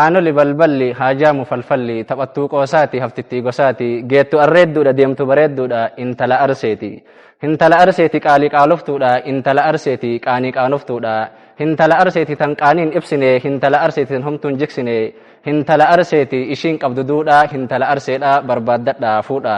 aanoli balballi haajaamu falfalli taphattuu qoosaati haftittii gosaati geettu arreedduudha deemtu bareedduudha intala arseeti hintala arseeti qaalii qaaloftuudha intala arseeti qaanii qaanoftuudha hintala arseeti tan qaaniin ibsine hintala arseeti tan homtuun jiksine hintala arseeti ishiin qabdu duudha hintala arseedha barbaaddadha fuudha.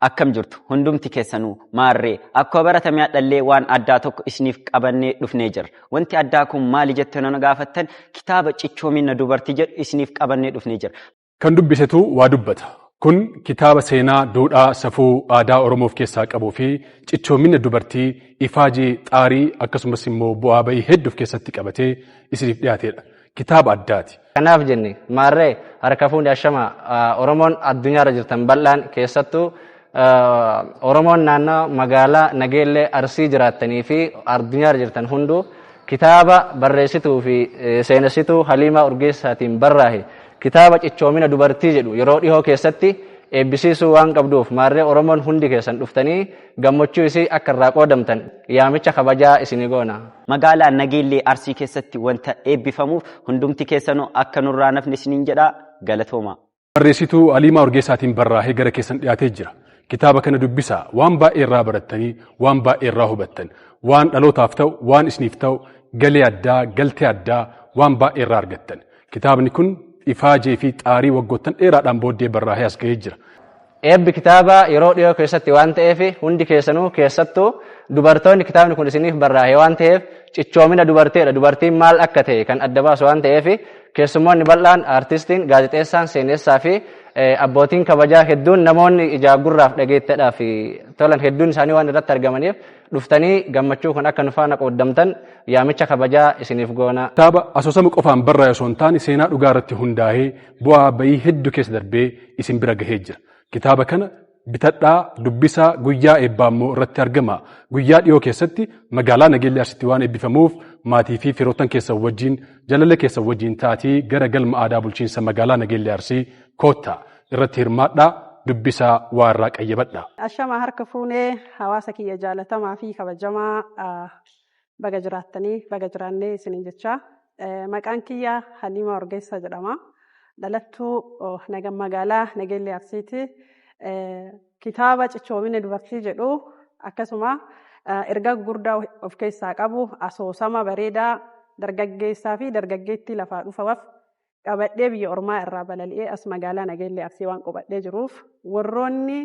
Akkam jirtu hundumti keessanuu maarree akkuma baratame adhallee waan addaa tokko isiniif qabannee dhufnee jirra. Wanti addaa kun maali jettee na gaafattan kitaaba cichoomina dubartii jedhu isiniif qabannee dhufnee jirra. Kan dubbisetu waa dubbata. Kun kitaaba seenaa, duudhaa, safuu, aadaa Oromoof keessaa qabuu fi cichoomina dubartii, ifaajee, xaarii akkasumas immoo bu'aa bahii hedduuf keessatti qabatee isiniif dhiyaatedha. Kitaaba addaati. Kanaaf jenne maarree harka fuuni ashama Oromoon addunyaarra jirtan bal'aan keessattuu Oromoon naannoo magaalaa Nageellee Arsii jiraattanii fi addunyaarra jirtan hunduu kitaaba barreessituu fi seenessituu Haliimaa Urgeessaatiin barraahe kitaaba cichoomina dubartii jedhu yeroo dhihoo keessatti eebbisiisuu waan qabduuf maarree Oromoon hundi keessan dhuftanii gammachuu isii akka irraa qoodamtan yaamicha kabajaa isinii goona. Magaalaa Nageellee Arsii keessatti wanta eebbifamuuf hundumti keessanuu akka nurraa nafne isiniin jedhaa galatooma. Barreessituu Haliimaa Urgeessaatiin barraahee gara keessan dhiyaatee jira. Kitaaba kana dubbisaa waan baay'ee irraa barattanii waan baay'ee irraa hubattan waan dhalootaaf ta'u waan isiniif ta'u galee addaa galtee addaa waan baay'ee irraa argattan. Kitaabni kun ifaajee fi xaarii waggoottan dheeraadhaan booddee barraahee as ga'ee jira. Eebbi kitaaba yeroo dhiyoo keessatti waan ta'eef hundi keessanuu keessattuu dubartoonni kitaabni kun isiniif barraahee waan ta'eef cichoomina dubarteedha. Dubartiin maal akka ta'e kan adda baasu waan ta'eef keessummoonni bal'aan aartistiin, gaazexeessaan, seenessaa fi abbootiin kabajaa hedduun namoonni ijaa gurraaf dhageettadhaaf tolan hedduun isaanii waan irratti argamaniif dhuftanii gammachuu kan akka nu faana qooddamtan yaamicha kabajaa isiniif goona. Kitaaba asoosama qofaan barraa'e osoo hin taane seenaa dhugaa irratti hundaa'ee bu'aa bahii hedduu keessa darbee isin bira gahee jira. Kitaaba kana bitadhaa dubbisaa guyyaa eebbaa immoo irratti argama. Guyyaa dhiyoo keessatti magaalaa Nageellee Arsiitti waan eebbifamuuf maatii fi firoottan keessan wajjin jaalala keessan wajjin taatii gara galma aadaa bulchiinsa magaalaa Nageellee Arsii koottaa irratti hirmaadhaa dubbisaa waa irraa qayyabadhaa. Ashama harka fuunee hawaasa kiyya jaalatamaa fi kabajamaa baga jiraattanii baga jiraannee isiniin jechaa. Maqaan kiyya Haliimaa Urgeessaa jedhama. Dhalattuu magaalaa Nageellee Arsiiti. Kitaaba cichoomina dubartii jedhu akkasuma ergaa gurguddaa of keessaa qabu asoosama bareedaa dargaggeessaa fi dargaggeettii lafaa dhufaaf qabadhee biyya ormaa irraa balali'ee as magaalaa Nageellee Arsii waan qubadhee jiruuf warroonni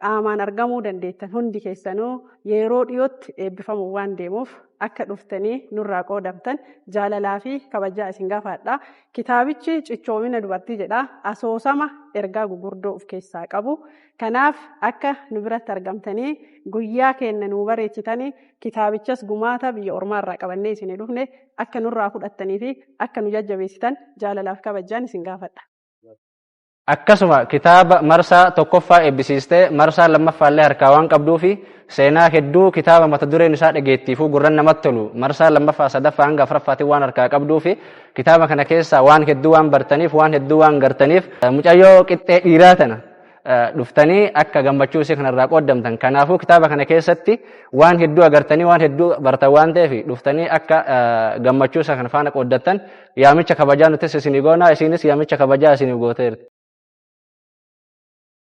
qaamaan argamuu dandeettan hundi keessanuu yeroo dhiyootti eebbifamuu waan deemuuf akka dhuftanii nurraa qoodamtan jaalalaa fi kabajaa isin gaafadha. Kitaabichi cichoomina dubartii jedha. Asoosama ergaa gurguddoo of keessaa qabu. Kanaaf akka nu biratti argamtanii guyyaa keenya nuu bareechitanii kitaabichas gumaata biyya ormaa irraa qabannee isin dhufne akka nurraa fudhattanii fi akka nu jajjabeessitan jaalalaaf kabajaan isin gaafadha. Akkasuma kitaaba marsaa tokkoffaa eebbisiistee marsaa lammaffaallee harkaa waan qabduu fi seenaa hedduu kitaaba mata dureen isaa dhageettiifuu gurran namatti tolu marsaa lammaffaa sadaffaa hanga afuraffaatiin waan harkaa qabduu fi kitaaba kana keessaa waan hedduu waan bartaniif waan hedduu waan gartaniif mucayyoo qixxee dhiiraa tana dhuftanii akka gammachuu isii kanarraa qooddamtan. Kanaafuu kitaaba kana keessatti waan hedduu agartanii waan hedduu bartan waan ta'eef dhuftanii akka gammachuu isa kana faana qooddattan yaamicha kabajaa nutis isinii goonaa isinis yaamicha kabajaa isiniif gooteerti.